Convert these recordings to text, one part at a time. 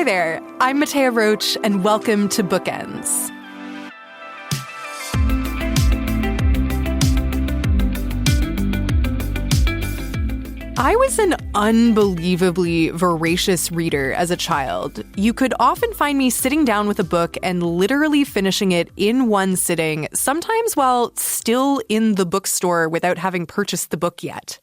there, I'm Mattea Roach, and welcome to Bookends. I was an unbelievably voracious reader as a child. You could often find me sitting down with a book and literally finishing it in one sitting, sometimes while still in the bookstore without having purchased the book yet.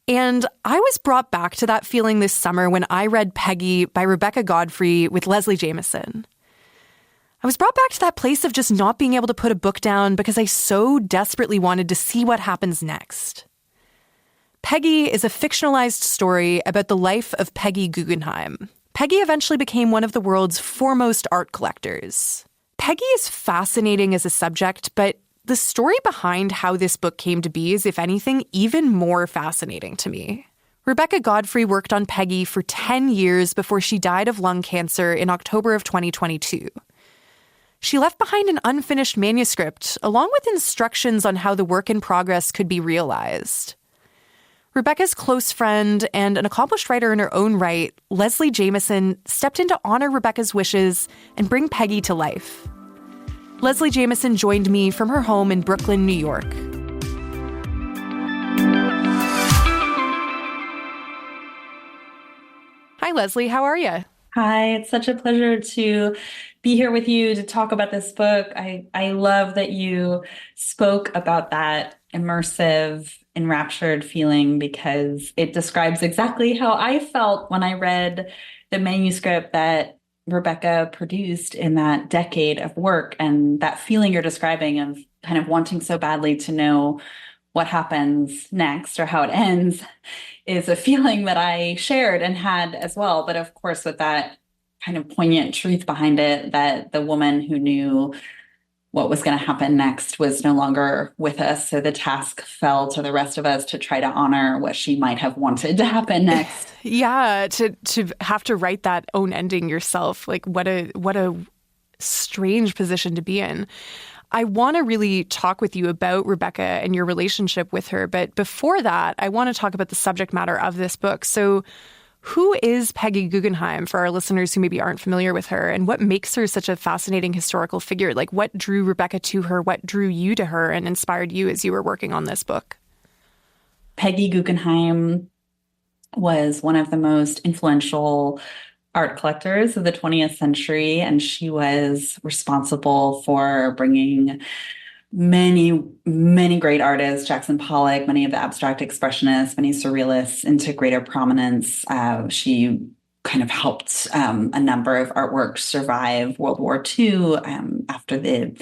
And I was brought back to that feeling this summer when I read Peggy by Rebecca Godfrey with Leslie Jamison. I was brought back to that place of just not being able to put a book down because I so desperately wanted to see what happens next. Peggy is a fictionalized story about the life of Peggy Guggenheim. Peggy eventually became one of the world's foremost art collectors. Peggy is fascinating as a subject, but the story behind how this book came to be is, if anything, even more fascinating to me. Rebecca Godfrey worked on Peggy for 10 years before she died of lung cancer in October of 2022. She left behind an unfinished manuscript, along with instructions on how the work in progress could be realized. Rebecca's close friend and an accomplished writer in her own right, Leslie Jamison, stepped in to honor Rebecca's wishes and bring Peggy to life. Leslie Jamison joined me from her home in Brooklyn, New York. Hi, Leslie. How are you? Hi, it's such a pleasure to be here with you to talk about this book. I love that you spoke about that immersive, enraptured feeling because it describes exactly how I felt when I read the manuscript that Rebecca produced in that decade of work, and that feeling you're describing of kind of wanting so badly to know what happens next or how it ends is a feeling that I shared and had as well. But of course, with that kind of poignant truth behind it, that the woman who knew what was going to happen next was no longer with us. So the task fell to the rest of us to try to honor what she might have wanted to happen next. Yeah, to have to write that own ending yourself. Like what a strange position to be in. I want to really talk with you about Rebecca and your relationship with her. But before that, I want to talk about the subject matter of this book. So who is Peggy Guggenheim for our listeners who maybe aren't familiar with her, and what makes her such a fascinating historical figure? Like, what drew Rebecca to her? What drew you to her and inspired you as you were working on this book? Peggy Guggenheim was one of the most influential art collectors of the 20th century, and she was responsible for bringing many, many great artists, Jackson Pollock, many of the abstract expressionists, many surrealists into greater prominence. She kind of helped a number of artworks survive World War II after the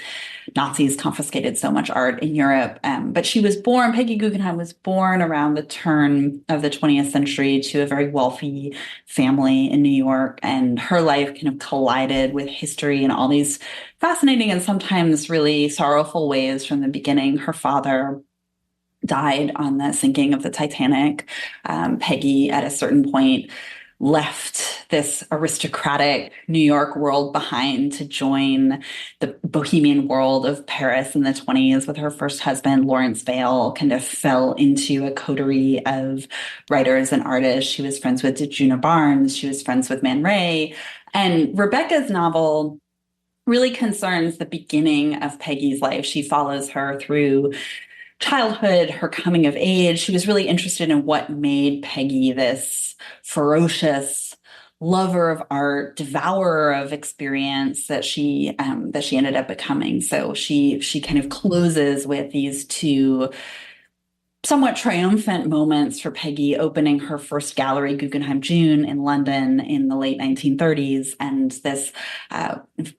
Nazis confiscated so much art in Europe. But Peggy Guggenheim was born around the turn of the 20th century to a very wealthy family in New York. And her life kind of collided with history in all these fascinating and sometimes really sorrowful ways from the beginning. Her father died on the sinking of the Titanic. Peggy, at a certain point, left this aristocratic New York world behind to join the bohemian world of Paris in the 20s with her first husband, Lawrence Vail, kind of fell into a coterie of writers and artists. She was friends with Juna Barnes. She was friends with Man Ray. And Rebecca's novel really concerns the beginning of Peggy's life. She follows her through childhood, her coming of age. She was really interested in what made Peggy this ferocious lover of art, devourer of experience that she ended up becoming. So she kind of closes with these two somewhat triumphant moments for Peggy, opening her first gallery, Guggenheim June, in London in the late 1930s, and this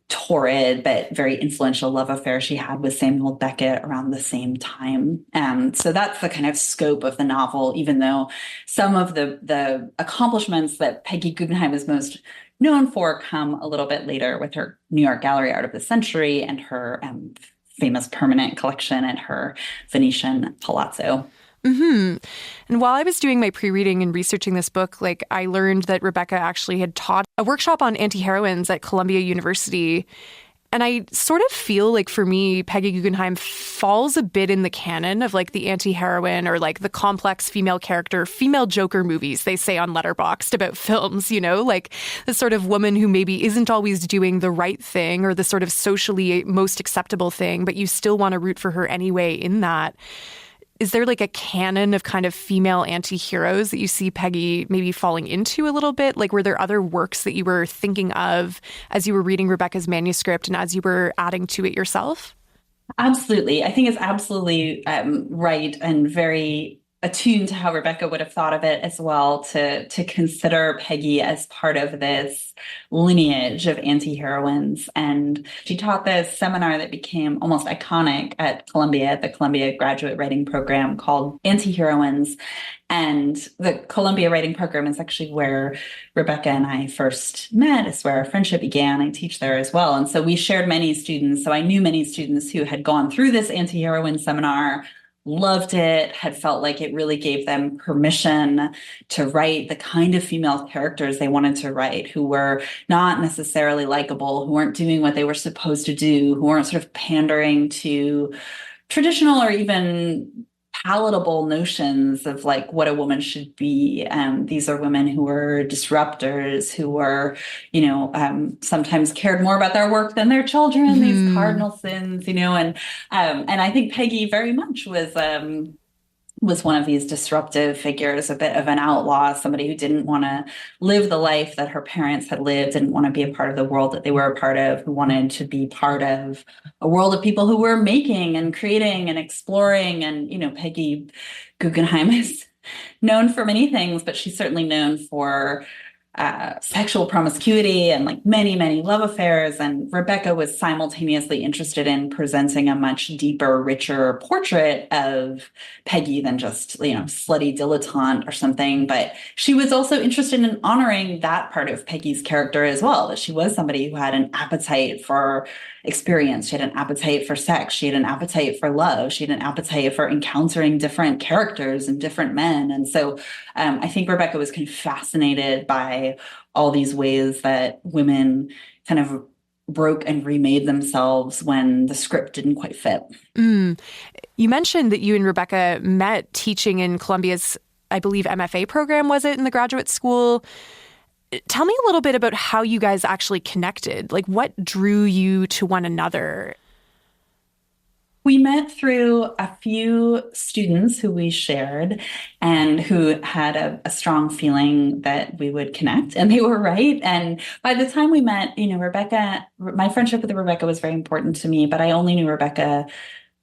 torrid but very influential love affair she had with Samuel Beckett around the same time. So that's the kind of scope of the novel, even though some of the accomplishments that Peggy Guggenheim is most known for come a little bit later with her New York Gallery Art of the Century and her famous permanent collection at her Venetian palazzo. Mm-hmm. And while I was doing my pre-reading and researching this book, I learned that Rebecca actually had taught a workshop on anti-heroines at Columbia University. And I sort of feel like for me, Peggy Guggenheim falls a bit in the canon of like the anti-heroine or like the complex female character, female Joker movies they say on Letterboxd about films, you know, like the sort of woman who maybe isn't always doing the right thing or the sort of socially most acceptable thing, but you still want to root for her anyway in that. Is there like a canon of kind of female anti-heroes that you see Peggy maybe falling into a little bit? Like, were there other works that you were thinking of as you were reading Rebecca's manuscript and as you were adding to it yourself? Absolutely. I think it's absolutely right and very attuned to how Rebecca would have thought of it as well, to consider Peggy as part of this lineage of anti-heroines. And she taught this seminar that became almost iconic at Columbia, the Columbia Graduate Writing Program, called Anti-Heroines. And the Columbia Writing Program is actually where Rebecca and I first met. It's where our friendship began. I teach there as well. And so we shared many students. So I knew many students who had gone through this anti-heroine seminar, loved it, had felt like it really gave them permission to write the kind of female characters they wanted to write, who were not necessarily likable, who weren't doing what they were supposed to do, who weren't sort of pandering to traditional or even palatable notions of like what a woman should be. These are women who were disruptors, who were, sometimes cared more about their work than their children, these cardinal sins, and I think Peggy very much was one of these disruptive figures, a bit of an outlaw, somebody who didn't want to live the life that her parents had lived, didn't want to be a part of the world that they were a part of, who wanted to be part of a world of people who were making and creating and exploring. And, Peggy Guggenheim is known for many things, but she's certainly known for sexual promiscuity and like many, many love affairs. And Rebecca was simultaneously interested in presenting a much deeper, richer portrait of Peggy than just, slutty dilettante or something. But she was also interested in honoring that part of Peggy's character as well, that she was somebody who had an appetite for experience. She had an appetite for sex. She had an appetite for love. She had an appetite for encountering different characters and different men. And so I think Rebecca was kind of fascinated by all these ways that women kind of broke and remade themselves when the script didn't quite fit. You mentioned that you and Rebecca met teaching in Columbia's, I believe, MFA program, was it, in the graduate school? Tell me a little bit about how you guys actually connected. Like, what drew you to one another? We met through a few students who we shared and who had a strong feeling that we would connect, and they were right. And by the time we met, Rebecca, my friendship with Rebecca was very important to me, but I only knew Rebecca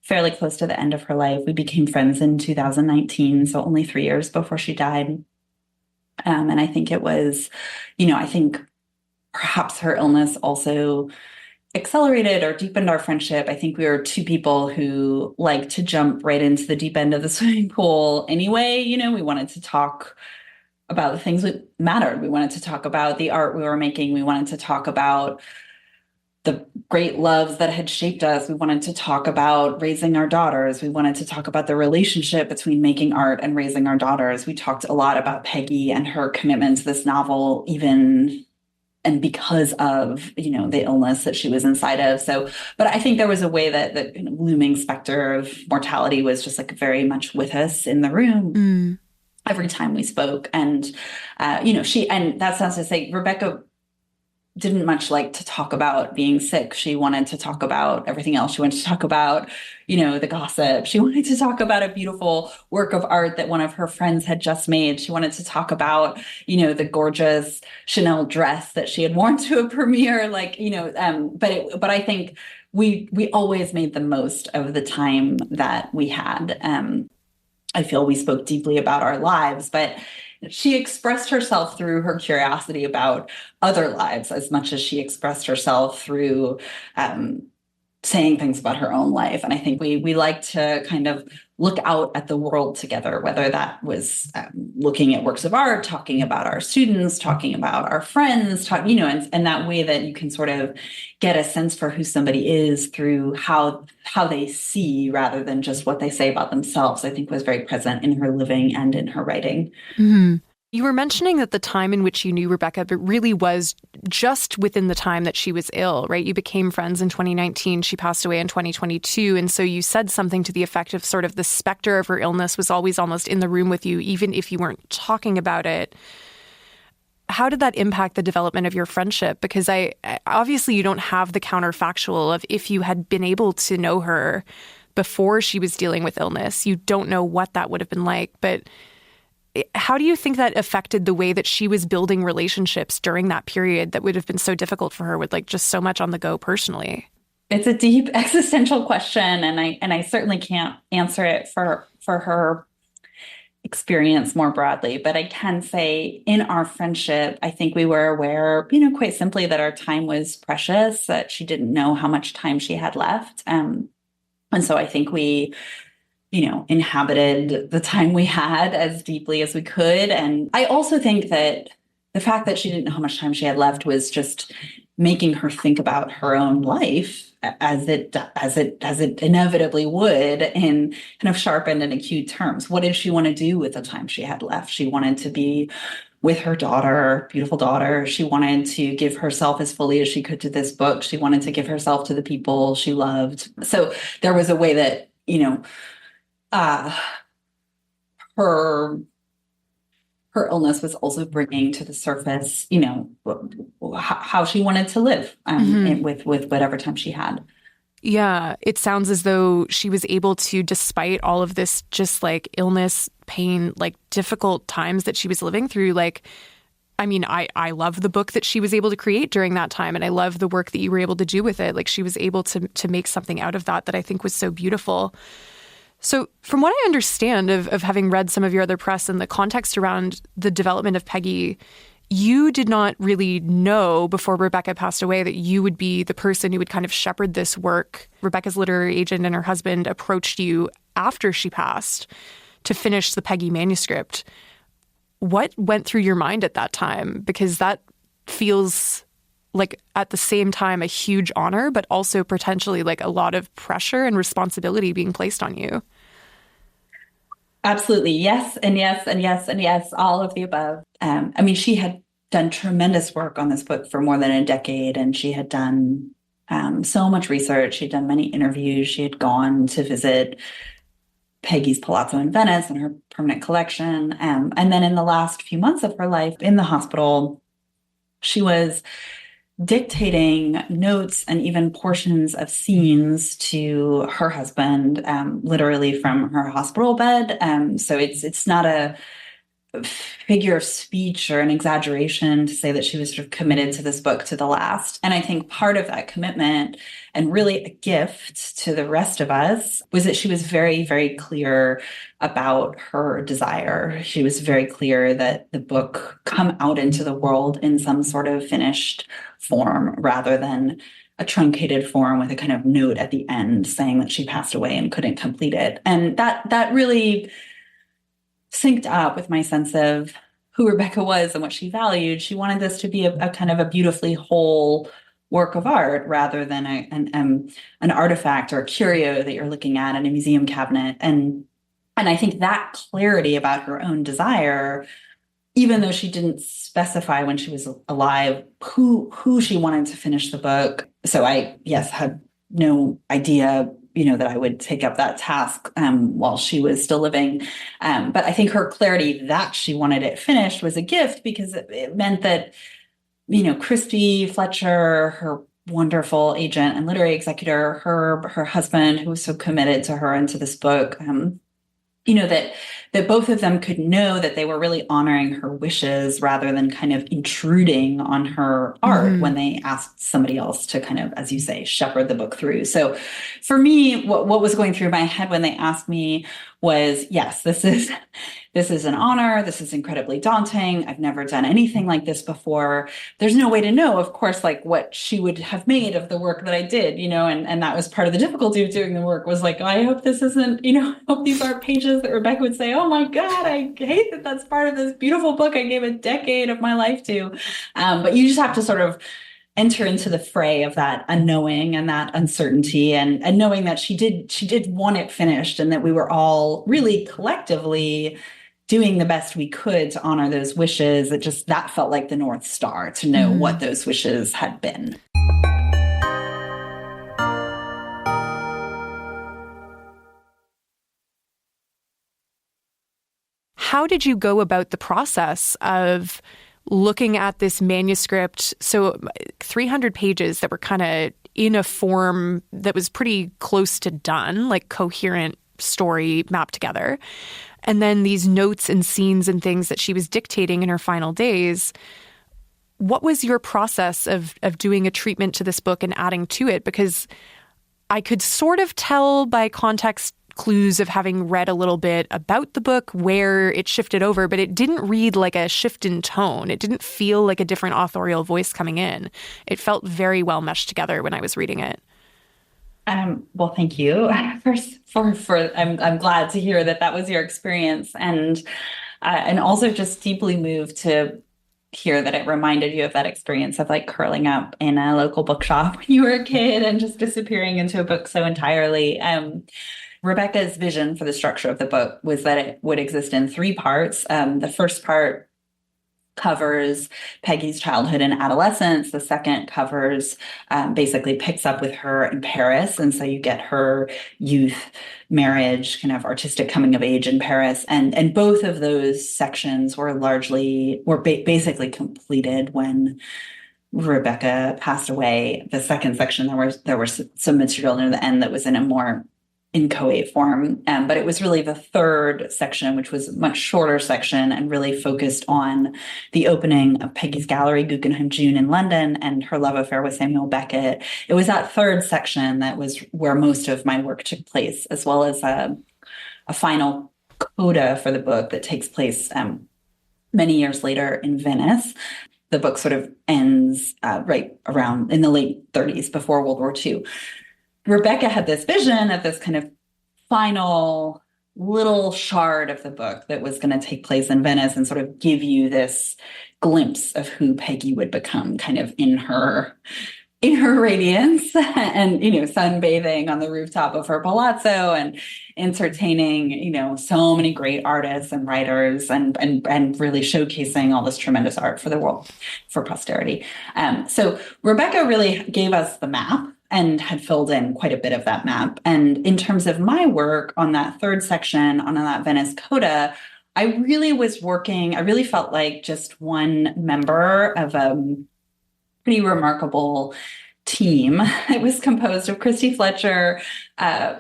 fairly close to the end of her life. We became friends in 2019, so only 3 years before she died. And I think it was, I think perhaps her illness also accelerated or deepened our friendship. I think we were two people who like to jump right into the deep end of the swimming pool anyway. We wanted to talk about the things that mattered. We wanted to talk about the art we were making. We wanted to talk about the great loves that had shaped us. We wanted to talk about raising our daughters. We wanted to talk about the relationship between making art and raising our daughters. We talked a lot about Peggy and her commitment to this novel, even and because of, the illness that she was inside of. So, but I think there was a way that the looming specter of mortality was just like very much with us in the room every time we spoke. And, and that sounds to say, Rebecca didn't much like to talk about being sick. She wanted to talk about everything else. She wanted to talk about, the gossip. She wanted to talk about a beautiful work of art that one of her friends had just made. She wanted to talk about, the gorgeous Chanel dress that she had worn to a premiere, but I think we always made the most of the time that we had. I feel we spoke deeply about our lives, but she expressed herself through her curiosity about other lives as much as she expressed herself through saying things about her own life. And I think we like to kind of look out at the world together, whether that was looking at works of art, talking about our students, talking about our friends, and that way that you can sort of get a sense for who somebody is through how they see rather than just what they say about themselves, I think was very present in her living and in her writing. Mm-hmm. You were mentioning that the time in which you knew Rebecca, but really was just within the time that she was ill, right? You became friends in 2019. She passed away in 2022. And so you said something to the effect of sort of the specter of her illness was always almost in the room with you, even if you weren't talking about it. How did that impact the development of your friendship? Because obviously you don't have the counterfactual of if you had been able to know her before she was dealing with illness. You don't know what that would have been like. But how do you think that affected the way that she was building relationships during that period that would have been so difficult for her with like just so much on the go personally? It's a deep existential question, and I certainly can't answer it for her experience more broadly. But I can say in our friendship, I think we were aware, quite simply that our time was precious, that she didn't know how much time she had left. And so I think we inhabited the time we had as deeply as we could. And I also think that the fact that she didn't know how much time she had left was just making her think about her own life as it inevitably would in kind of sharpened and acute terms. What did she want to do with the time she had left? She wanted to be with her daughter, beautiful daughter. She wanted to give herself as fully as she could to this book. She wanted to give herself to the people she loved. So there was a way that, her illness was also bringing to the surface, how she wanted to live with whatever time she had. Yeah, it sounds as though she was able to, despite all of this, just like illness, pain, like difficult times that she was living through. Like, I mean, I love the book that she was able to create during that time, and I love the work that you were able to do with it. Like, she was able to make something out of that I think was so beautiful. So from what I understand of having read some of your other press and the context around the development of Peggy, you did not really know before Rebecca passed away that you would be the person who would kind of shepherd this work. Rebecca's literary agent and her husband approached you after she passed to finish the Peggy manuscript. What went through your mind at that time? Because that feels like at the same time a huge honor, but also potentially like a lot of pressure and responsibility being placed on you. Absolutely. Yes, and yes, and yes, and yes, all of the above. She had done tremendous work on this book for more than a decade, and she had done so much research. She'd done many interviews. She had gone to visit Peggy's Palazzo in Venice and her permanent collection. And then in the last few months of her life in the hospital, she was dictating notes and even portions of scenes to her husband, literally from her hospital bed. So it's not a figure of speech or an exaggeration to say that she was sort of committed to this book to the last. And I think part of that commitment, and really a gift to the rest of us, was that she was very, very clear about her desire. She was very clear that the book come out into the world in some sort of finished form rather than a truncated form with a kind of note at the end saying that she passed away and couldn't complete it. And that really synced up with my sense of who Rebecca was and what she valued. She wanted this to be a kind of a beautifully whole work of art rather than an artifact or a curio that you're looking at in a museum cabinet. And I think that clarity about her own desire, even though she didn't specify when she was alive who she wanted to finish the book. So I, yes, had no idea that I would take up that task while she was still living. But I think her clarity that she wanted it finished was a gift, because it meant that, Christy Fletcher, her wonderful agent and literary executor, her husband, who was so committed to her and to this book, that both of them could know that they were really honoring her wishes rather than kind of intruding on her art when they asked somebody else to kind of, as you say, shepherd the book through. So for me, what was going through my head when they asked me was, yes, this is an honor. This is incredibly daunting. I've never done anything like this before. There's no way to know, of course, like what she would have made of the work that I did, and that was part of the difficulty of doing the work, was like, I hope this isn't, I hope these aren't pages that Rebecca would say, oh my God, I hate that that's part of this beautiful book I gave a decade of my life to. But you just have to sort of enter into the fray of that unknowing and that uncertainty, and knowing that she did want it finished, and that we were all really collectively doing the best we could to honor those wishes. That felt like the North Star, to know what those wishes had been. How did you go about the process of looking at this manuscript? So 300 pages that were kind of in a form that was pretty close to done, like coherent story mapped together. And then these notes and scenes and things that she was dictating in her final days. What was your process of doing a treatment to this book and adding to it? Because I could sort of tell by context clues of having read a little bit about the book where it shifted over, but it didn't read like a shift in tone. It didn't feel like a different authorial voice coming in. It felt very well meshed together when I was reading it. Well, thank you. I'm glad to hear that was your experience, and also just deeply moved to hear that it reminded you of that experience of like curling up in a local bookshop when you were a kid and just disappearing into a book so entirely. Rebecca's vision for the structure of the book was that it would exist in 3 parts. The first part covers Peggy's childhood and adolescence. The second covers, basically picks up with her in Paris. And so you get her youth, marriage, kind of artistic coming of age in Paris. And both of those sections were basically completed when Rebecca passed away. The second section, there was some material near the end that was in a more inchoate form. But it was really the third section, which was a much shorter section and really focused on the opening of Peggy's gallery, Guggenheim June in London, and her love affair with Samuel Beckett. It was that third section that was where most of my work took place, as well as a final coda for the book that takes place many years later in Venice. The book sort of ends right around in the late 30s, before World War II. Rebecca had this vision of this kind of final little shard of the book that was going to take place in Venice and sort of give you this glimpse of who Peggy would become, kind of in her radiance, and, sunbathing on the rooftop of her palazzo and entertaining, so many great artists and writers, and really showcasing all this tremendous art for the world, for posterity. So Rebecca really gave us the map and had filled in quite a bit of that map. And in terms of my work on that third section, on that Venice coda, I really felt like just one member of a pretty remarkable team. It was composed of Christy Fletcher,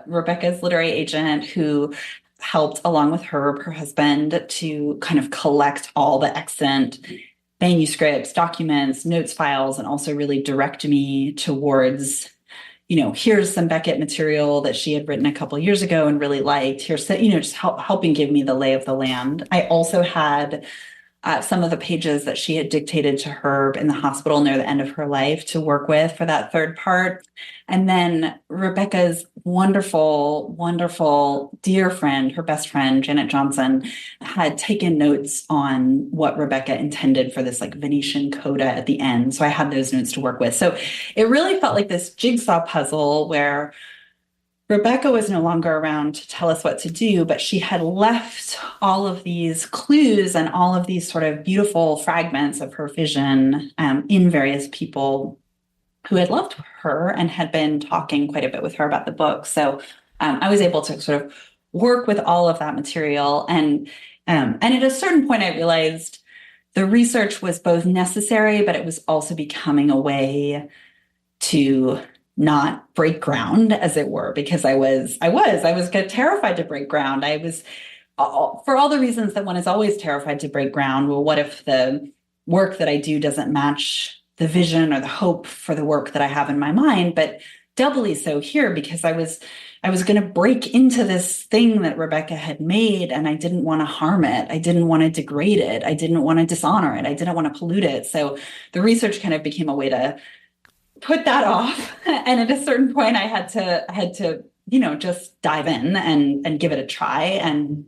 Rebecca's literary agent, who helped, along with her husband, to kind of collect all the excellent manuscripts, documents, notes, files, and also really direct me towards, here's some Beckett material that she had written a couple of years ago and really liked. Here's, just helping give me the lay of the land. I also had some of the pages that she had dictated to her in the hospital near the end of her life to work with for that third part. And then Rebecca's wonderful, wonderful dear friend, her best friend, Janet Johnson, had taken notes on what Rebecca intended for this like Venetian coda at the end. So I had those notes to work with. So it really felt like this jigsaw puzzle where Rebecca was no longer around to tell us what to do, but she had left all of these clues and all of these sort of beautiful fragments of her vision in various people who had loved her and had been talking quite a bit with her about the book. So I was able to sort of work with all of that material. And at a certain point, I realized the research was both necessary, but it was also becoming a way to not break ground, as it were, because I was terrified to break ground. I was, for all the reasons that one is always terrified to break ground. Well, what if the work that I do doesn't match the vision or the hope for the work that I have in my mind? But doubly so here, because I was going to break into this thing that Rebecca had made, and I didn't want to harm it. I didn't want to degrade it. I didn't want to dishonor it. I didn't want to pollute it. So the research kind of became a way to put that off. And at a certain point, I had to, just dive in and give it a try. And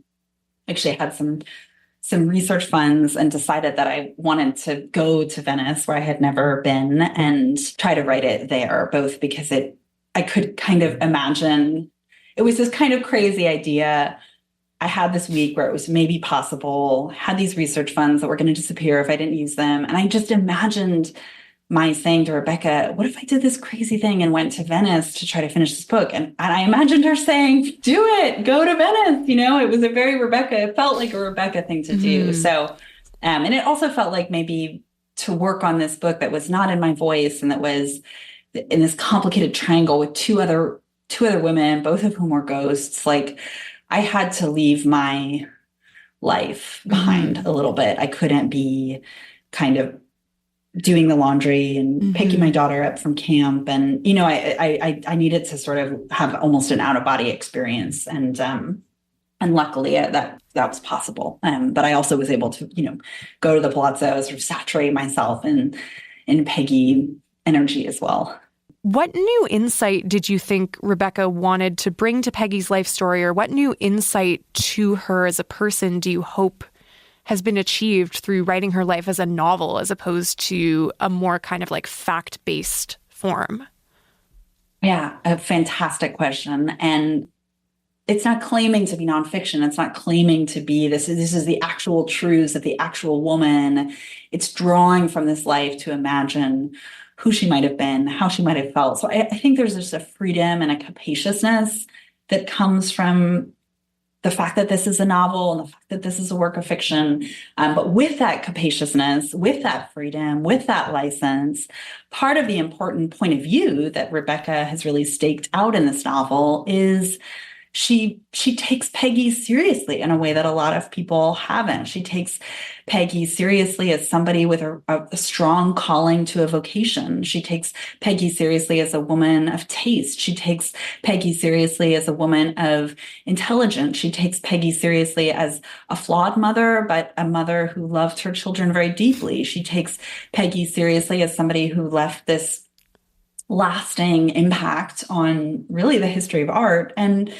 actually had some research funds and decided that I wanted to go to Venice, where I had never been, and try to write it there, both because I could kind of imagine, it was this kind of crazy idea. I had this week where it was maybe possible, had these research funds that were going to disappear if I didn't use them. And I just imagined my saying to Rebecca, what if I did this crazy thing and went to Venice to try to finish this book? And I imagined her saying, do it, go to Venice. It was a very Rebecca, it felt like a Rebecca thing to do. So, and it also felt like maybe to work on this book that was not in my voice and that was in this complicated triangle with two other women, both of whom were ghosts. Like I had to leave my life behind a little bit. I couldn't be kind of doing the laundry and picking my daughter up from camp. And, I needed to sort of have almost an out of body experience. And luckily that was possible. But I also was able to, go to the Palazzo, sort of saturate myself in Peggy energy as well. What new insight did you think Rebecca wanted to bring to Peggy's life story, or what new insight to her as a person do you hope has been achieved through writing her life as a novel as opposed to a more kind of like fact-based form? Yeah, a fantastic question. And it's not claiming to be nonfiction. It's not claiming to be this is the actual truths of the actual woman. It's drawing from this life to imagine who she might have been, how she might have felt. So I think there's just a freedom and a capaciousness that comes from the fact that this is a novel and the fact that this is a work of fiction. But with that capaciousness, with that freedom, with that license, part of the important point of view that Rebecca has really staked out in this novel is she takes Peggy seriously in a way that a lot of people haven't. She takes Peggy seriously as somebody with a strong calling to a vocation. She takes Peggy seriously as a woman of taste. She takes Peggy seriously as a woman of intelligence. She takes Peggy seriously as a flawed mother, but a mother who loved her children very deeply. She takes Peggy seriously as somebody who left this lasting impact on really the history of art. And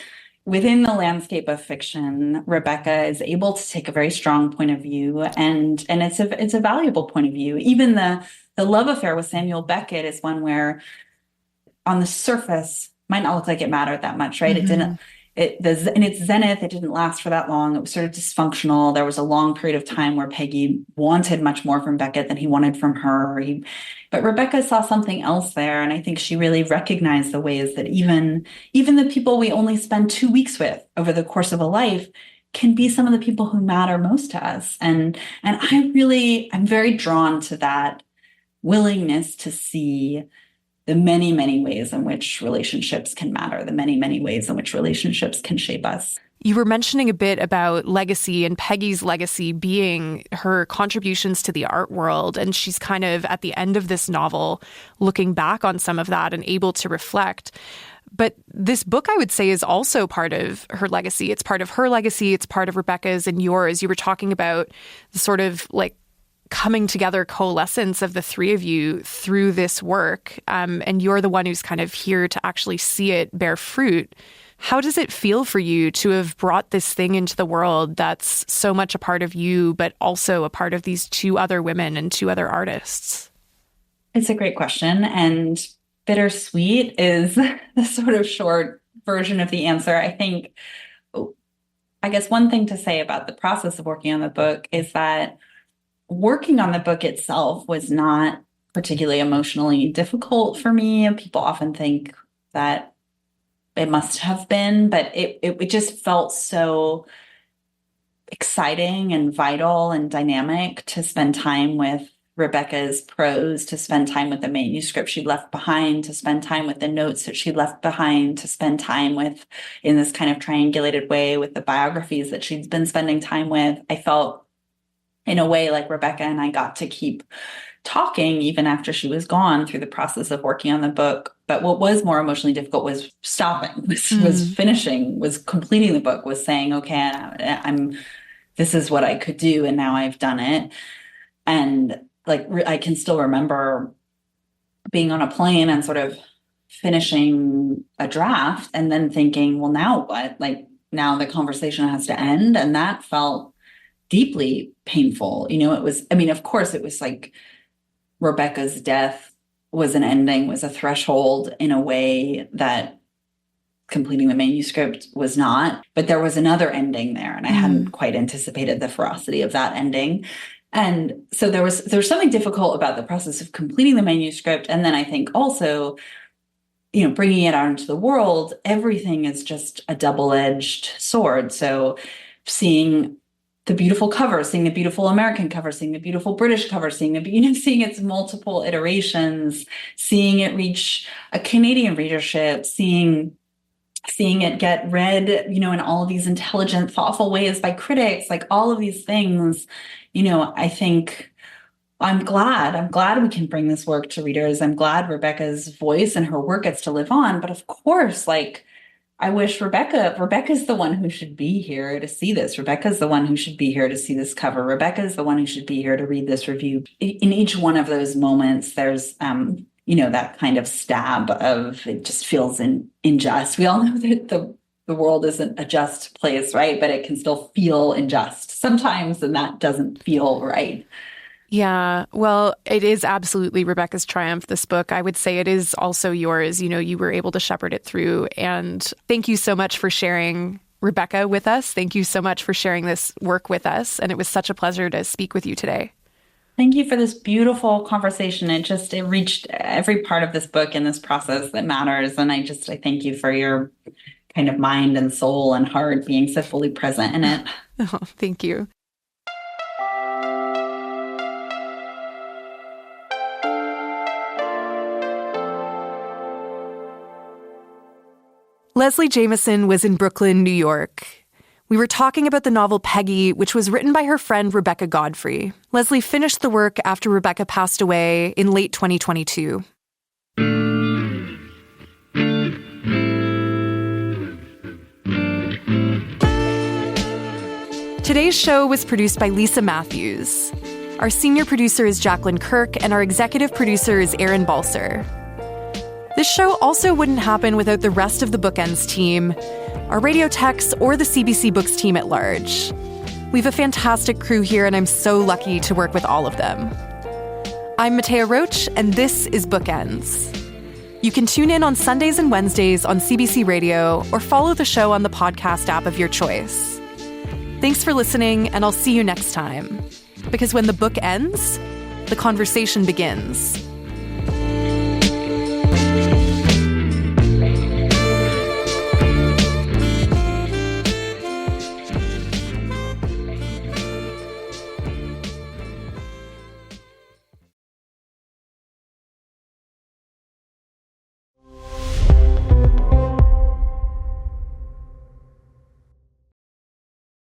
within the landscape of fiction, Rebecca is able to take a very strong point of view, and it's a valuable point of view. Even the love affair with Samuel Beckett is one where, on the surface, might not look like it mattered that much, right? It didn't. In its zenith, it didn't last for that long. It was sort of dysfunctional. There was a long period of time where Peggy wanted much more from Beckett than he wanted from her. But Rebecca saw something else there, and I think she really recognized the ways that even the people we only spend 2 weeks with over the course of a life can be some of the people who matter most to us. And I'm very drawn to that willingness to see the many, many ways in which relationships can matter, the many, many ways in which relationships can shape us. You were mentioning a bit about legacy and Peggy's legacy being her contributions to the art world. And she's kind of at the end of this novel looking back on some of that and able to reflect. But this book, I would say, is also part of her legacy. It's part of her legacy. It's part of Rebecca's and yours. You were talking about the sort of like coming together coalescence of the three of you through this work. And you're the one who's kind of here to actually see it bear fruit. How does it feel for you to have brought this thing into the world that's so much a part of you, but also a part of these two other women and two other artists? It's a great question. And bittersweet is the sort of short version of the answer. I guess one thing to say about the process of working on the book is that working on the book itself was not particularly emotionally difficult for me. People often think that it must have been, but it just felt so exciting and vital and dynamic to spend time with Rebecca's prose, to spend time with the manuscript she left behind, to spend time with the notes that she left behind, to spend time with, in this kind of triangulated way, with the biographies that she'd been spending time with. I felt in a way like Rebecca and I got to keep talking even after she was gone through the process of working on the book. But what was more emotionally difficult was stopping, was finishing, was completing the book, was saying, okay, this is what I could do, and now I've done it. And like, I can still remember being on a plane and sort of finishing a draft and then thinking, well, now what? Like, now the conversation has to end. And that felt deeply painful. Of course it was like Rebecca's death was an ending, was a threshold in a way that completing the manuscript was not. But there was another ending there, and I hadn't quite anticipated the ferocity of that ending. And so there was something difficult about the process of completing the manuscript. And then I think also, bringing it out into the world, everything is just a double-edged sword. So seeing the beautiful cover, seeing the beautiful American cover, seeing the beautiful British cover, seeing its multiple iterations, seeing it reach a Canadian readership, seeing it get read, in all of these intelligent, thoughtful ways by critics, like all of these things, I think I'm glad we can bring this work to readers. I'm glad Rebecca's voice and her work gets to live on. But of course, I wish Rebecca's the one who should be here to see this. Rebecca's the one who should be here to see this cover. Rebecca's the one who should be here to read this review. In each one of those moments, there's, that kind of stab of, it just feels unjust. We all know that the world isn't a just place, right? But it can still feel unjust sometimes, and that doesn't feel right. Yeah, well, it is absolutely Rebecca's triumph, this book. I would say it is also yours. You were able to shepherd it through. And thank you so much for sharing, Rebecca, with us. Thank you so much for sharing this work with us. And it was such a pleasure to speak with you today. Thank you for this beautiful conversation. It reached every part of this book and this process that matters. And I thank you for your kind of mind and soul and heart being so fully present in it. Oh, thank you. Leslie Jamison was in Brooklyn, New York. We were talking about the novel Peggy, which was written by her friend Rebecca Godfrey. Leslie finished the work after Rebecca passed away in late 2022. Today's show was produced by Lisa Matthews. Our senior producer is Jacqueline Kirk, and our executive producer is Aaron Balser. This show also wouldn't happen without the rest of the Bookends team, our radio techs, or the CBC Books team at large. We have a fantastic crew here, and I'm so lucky to work with all of them. I'm Mattea Roach, and this is Bookends. You can tune in on Sundays and Wednesdays on CBC Radio, or follow the show on the podcast app of your choice. Thanks for listening, and I'll see you next time. Because when the book ends, the conversation begins.